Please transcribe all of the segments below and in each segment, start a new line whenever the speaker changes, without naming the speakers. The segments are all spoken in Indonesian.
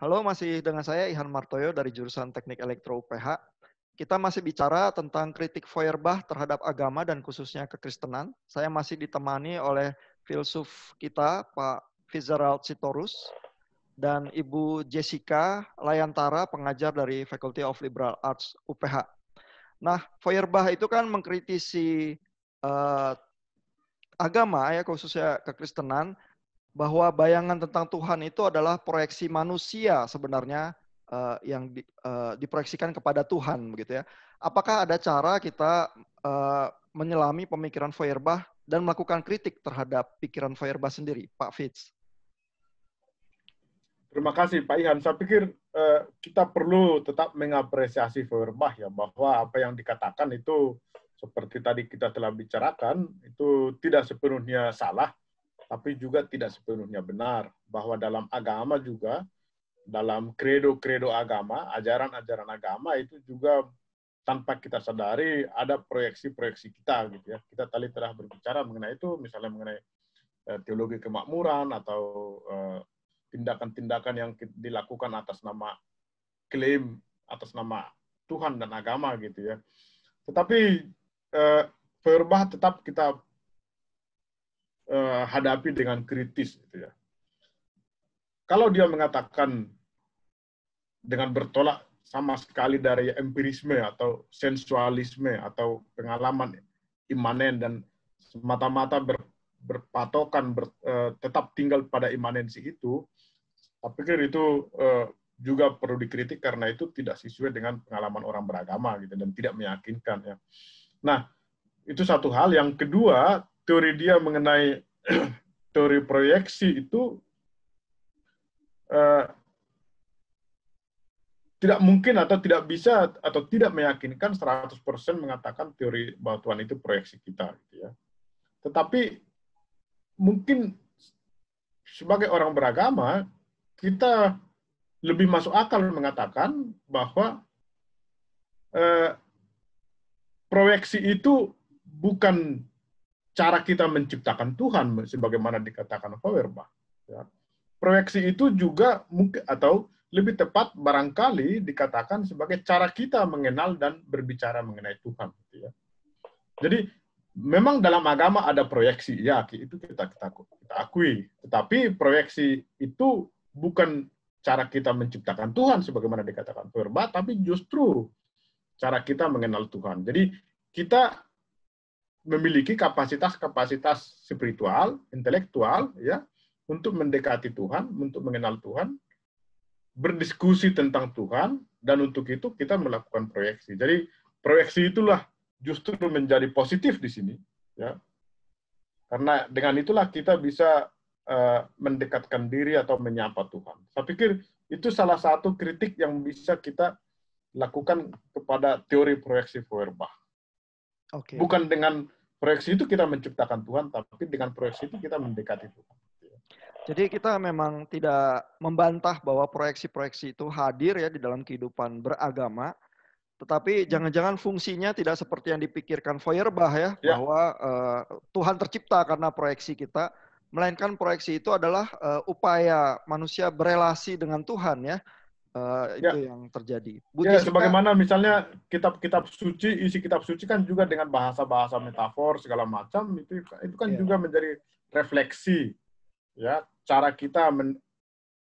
Halo, masih dengan saya Ihan Martoyo dari jurusan Teknik Elektro UPH. Kita masih bicara tentang kritik Feuerbach terhadap agama dan khususnya kekristenan. Saya masih ditemani oleh filsuf kita, Pak Fitzgerald Sitorus, dan Ibu Jessica Layantara, pengajar dari Faculty of Liberal Arts UPH. Nah, Feuerbach itu kan mengkritisi agama, ya khususnya kekristenan, bahwa bayangan tentang Tuhan itu adalah proyeksi manusia sebenarnya yang diproyeksikan kepada Tuhan, begitu ya. Apakah ada cara kita menyelami pemikiran Feuerbach dan melakukan kritik terhadap pikiran Feuerbach sendiri, Pak Fitz?
Terima kasih Pak Ihan. Saya pikir kita perlu tetap mengapresiasi Feuerbach ya, bahwa apa yang dikatakan itu seperti tadi kita telah bicarakan, itu tidak sepenuhnya salah, tapi juga tidak sepenuhnya benar. Bahwa dalam agama juga, dalam kredo-kredo agama, ajaran-ajaran agama itu juga tanpa kita sadari ada proyeksi-proyeksi kita gitu ya. Kita tadi telah berbicara mengenai itu, misalnya mengenai teologi kemakmuran atau tindakan-tindakan yang dilakukan atas nama klaim, atas nama Tuhan dan agama gitu ya. Tetapi Feuerbach tetap kita hadapi dengan kritis gitu ya. Kalau dia mengatakan dengan bertolak sama sekali dari empirisme atau sensualisme atau pengalaman imanen dan semata-mata berpatokan tetap tinggal pada imanensi itu, saya pikir itu juga perlu dikritik karena itu tidak sesuai dengan pengalaman orang beragama gitu dan tidak meyakinkan ya. Nah, itu satu hal. Yang kedua, teori dia mengenai teori proyeksi itu tidak mungkin atau tidak bisa atau tidak meyakinkan 100% mengatakan teori bahwa Tuhan itu proyeksi kita gitu ya. Tetapi mungkin sebagai orang beragama kita lebih masuk akal mengatakan bahwa proyeksi itu bukan cara kita menciptakan Tuhan sebagaimana dikatakan Feuerbach. Ya. Proyeksi itu juga mungkin atau lebih tepat barangkali dikatakan sebagai cara kita mengenal dan berbicara mengenai Tuhan. Gitu ya. Jadi memang dalam agama ada proyeksi, ya itu kita akui. Tetapi proyeksi itu bukan cara kita menciptakan Tuhan sebagaimana dikatakan Feuerbach, tapi justru cara kita mengenal Tuhan. Jadi kita memiliki kapasitas-kapasitas spiritual, intelektual, ya, untuk mendekati Tuhan, untuk mengenal Tuhan, berdiskusi tentang Tuhan, dan untuk itu kita melakukan proyeksi. Jadi proyeksi itulah justru menjadi positif di sini, ya, karena dengan itulah kita bisa mendekatkan diri atau menyapa Tuhan. Saya pikir itu salah satu kritik yang bisa kita lakukan kepada teori proyeksi Feuerbach. Okay. Bukan dengan proyeksi itu kita menciptakan Tuhan, tapi dengan proyeksi itu kita mendekati Tuhan.
Jadi kita memang tidak membantah bahwa proyeksi-proyeksi itu hadir ya di dalam kehidupan beragama, tetapi jangan-jangan fungsinya tidak seperti yang dipikirkan Feuerbach ya, bahwa Tuhan tercipta karena proyeksi kita, melainkan proyeksi itu adalah upaya manusia berelasi dengan Tuhan ya. Itu yang terjadi.
Ya, sebagaimana misalnya kitab-kitab suci, isi kitab suci kan juga dengan bahasa-bahasa metafor segala macam itu kan juga menjadi refleksi, ya, cara kita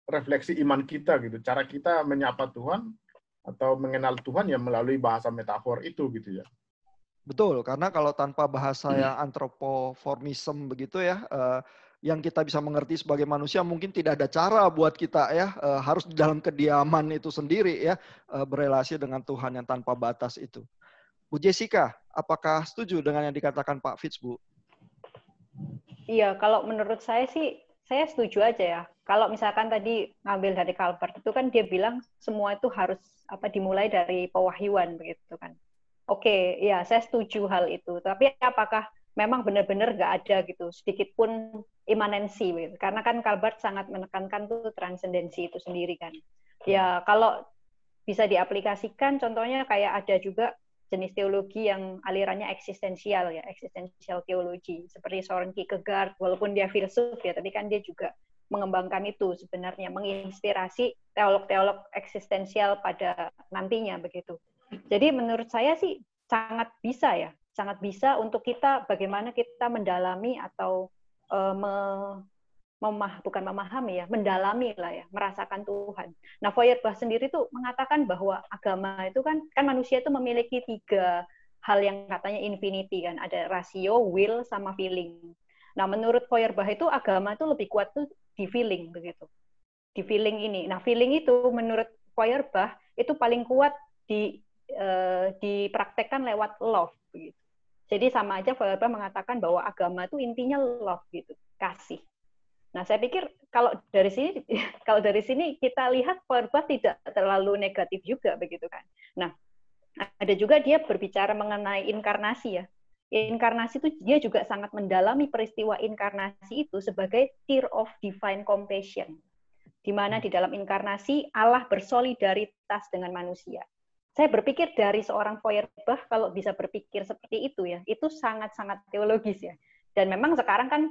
refleksi iman kita gitu, cara kita menyapa Tuhan atau mengenal Tuhan ya melalui bahasa metafor itu gitu ya.
Betul, karena kalau tanpa bahasa yang anthropomorphism begitu ya, yang kita bisa mengerti sebagai manusia mungkin tidak ada cara buat kita ya, harus di dalam kediaman itu sendiri ya, berelasi dengan Tuhan yang tanpa batas itu. Bu Jessica, apakah setuju dengan yang dikatakan Pak Fitz, Bu?
Iya, kalau menurut saya sih, saya setuju aja ya. Kalau misalkan tadi ngambil dari Calvert itu kan dia bilang semua itu harus dimulai dari pewahyuan begitu kan. Oke, ya saya setuju hal itu. Tapi apakah memang benar-benar nggak ada gitu, sedikit pun imanensi? Gitu. Karena kan Calvert sangat menekankan tuh transendensi itu sendiri kan. Ya kalau bisa diaplikasikan, contohnya kayak ada juga jenis teologi yang alirannya eksistensial ya, eksistensial teologi. Seperti Soren Kierkegaard, walaupun dia filsuf ya, tapi kan dia juga mengembangkan itu sebenarnya, menginspirasi teolog-teolog eksistensial pada nantinya begitu. Jadi menurut saya sih sangat bisa untuk kita bagaimana kita mendalami atau bukan memahami ya, mendalami lah ya, merasakan Tuhan. Nah, Feuerbach sendiri tuh mengatakan bahwa agama itu kan manusia itu memiliki 3 hal yang katanya infinity kan, ada rasio, will, sama feeling. Nah, menurut Feuerbach itu agama itu lebih kuat tuh di feeling begitu. Di feeling ini. Nah, feeling itu menurut Feuerbach itu paling kuat dipraktekkan lewat love begitu. Jadi sama aja Feuerbach mengatakan bahwa agama itu intinya love gitu, kasih. Nah, saya pikir kalau dari sini kita lihat Feuerbach tidak terlalu negatif juga begitu kan. Nah, ada juga dia berbicara mengenai inkarnasi ya. Inkarnasi itu dia juga sangat mendalami peristiwa inkarnasi itu sebagai tear of divine compassion. Di mana di dalam inkarnasi Allah bersolidaritas dengan manusia. Saya berpikir dari seorang Feuerbach kalau bisa berpikir seperti itu ya, itu sangat-sangat teologis ya. Dan memang sekarang kan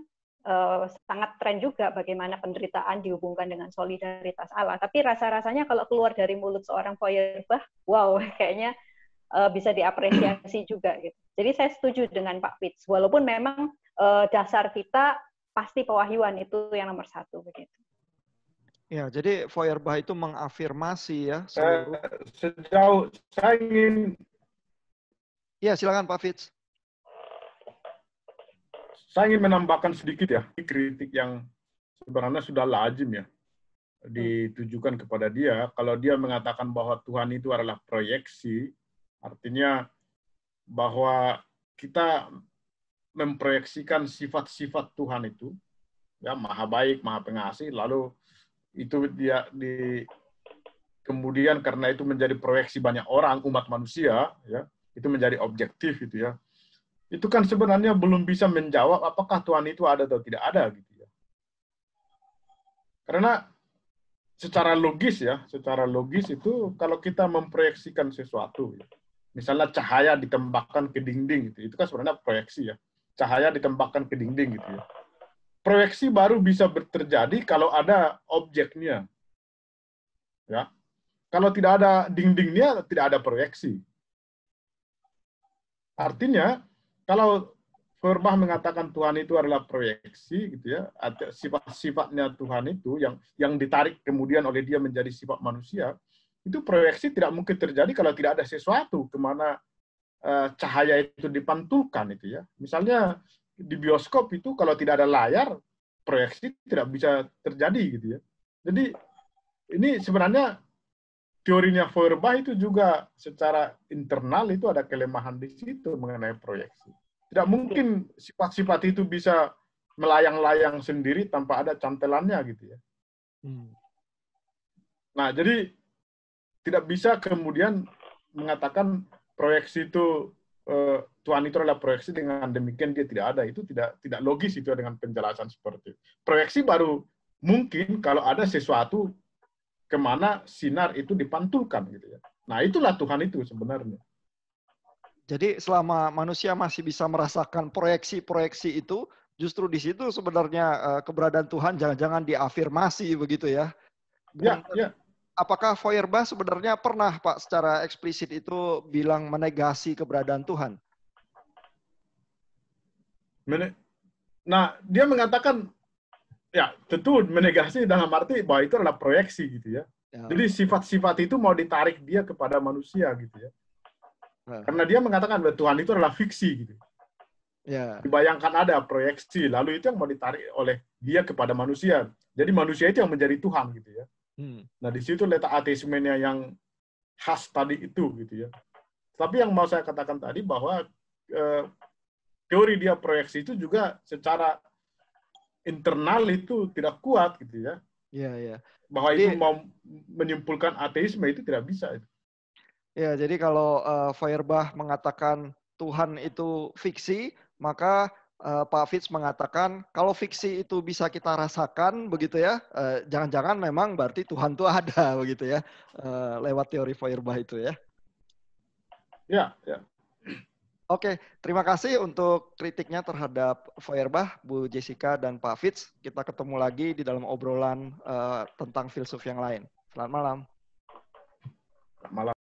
sangat tren juga bagaimana penderitaan dihubungkan dengan solidaritas Allah. Tapi rasa-rasanya kalau keluar dari mulut seorang Feuerbach, wow, kayaknya bisa diapresiasi juga gitu. Jadi saya setuju dengan Pak Fitz, walaupun memang dasar kita pasti pewahyuan itu yang nomor 1 begitu.
Ya, jadi Feuerbach itu mengafirmasi ya
sejauh saya ingin.
Ya, silakan Pak Fitz.
Saya ingin menambahkan sedikit ya, kritik yang sebenarnya sudah lazim ya, ditujukan kepada dia. Kalau dia mengatakan bahwa Tuhan itu adalah proyeksi, artinya bahwa kita memproyeksikan sifat-sifat Tuhan itu, ya maha baik, maha pengasih, lalu itu dia kemudian karena itu menjadi proyeksi banyak orang, umat manusia, ya itu menjadi objektif itu ya. Itu kan sebenarnya belum bisa menjawab apakah Tuhan itu ada atau tidak ada gitu ya. Karena secara logis itu kalau kita memproyeksikan sesuatu, ya, misalnya cahaya ditembakkan ke dinding itu kan sebenarnya proyeksi ya. Cahaya ditembakkan ke dinding gitu ya. Proyeksi baru bisa terjadi kalau ada objeknya. Ya. Kalau tidak ada dindingnya, tidak ada proyeksi. Artinya kalau Feuerbach mengatakan Tuhan itu adalah proyeksi, gitu ya, sifat-sifatnya Tuhan itu yang ditarik kemudian oleh dia menjadi sifat manusia, itu proyeksi tidak mungkin terjadi kalau tidak ada sesuatu kemana cahaya itu dipantulkan itu ya. Misalnya di bioskop itu kalau tidak ada layar, proyeksi tidak bisa terjadi gitu ya. Jadi ini sebenarnya teorinya Feuerbach itu juga secara internal itu ada kelemahan di situ mengenai proyeksi. Tidak mungkin sifat-sifat itu bisa melayang-layang sendiri tanpa ada cantelannya gitu ya. Nah, jadi tidak bisa kemudian mengatakan proyeksi itu Tuhan itu adalah proyeksi dengan demikian dia tidak ada. Itu tidak logis itu dengan penjelasan seperti itu. Proyeksi baru mungkin kalau ada sesuatu kemana sinar itu dipantulkan gitu ya. Nah, itulah Tuhan itu sebenarnya.
Jadi selama manusia masih bisa merasakan proyeksi-proyeksi itu, justru di situ sebenarnya keberadaan Tuhan jangan-jangan diafirmasi begitu ya. Dan
Ya.
Apakah Feuerbach sebenarnya pernah Pak secara eksplisit itu bilang menegasi keberadaan Tuhan?
Nah, dia mengatakan ya tentu menegasi dalam arti bahwa itu adalah proyeksi gitu ya. Jadi sifat-sifat itu mau ditarik dia kepada manusia gitu ya. Karena dia mengatakan bahwa Tuhan itu adalah fiksi gitu. Ya. Dibayangkan ada proyeksi, lalu itu yang mau ditarik oleh dia kepada manusia. Jadi manusia itu yang menjadi Tuhan gitu ya. Nah di situ letak ateismenya yang khas tadi itu gitu ya. Tapi yang mau saya katakan tadi bahwa teori dia proyeksi itu juga secara internal itu tidak kuat gitu ya.
Iya.
Bahwa itu mau menyimpulkan ateisme itu tidak bisa itu.
Ya, jadi kalau Feuerbach mengatakan Tuhan itu fiksi, maka Pak Fitz mengatakan kalau fiksi itu bisa kita rasakan begitu ya, jangan-jangan memang berarti Tuhan itu ada begitu ya, lewat teori Feuerbach itu ya.
Ya.
Oke, terima kasih untuk kritiknya terhadap Feuerbach, Bu Jessica dan Pak Fitz. Kita ketemu lagi di dalam obrolan tentang filsuf yang lain. Selamat malam.
Selamat malam.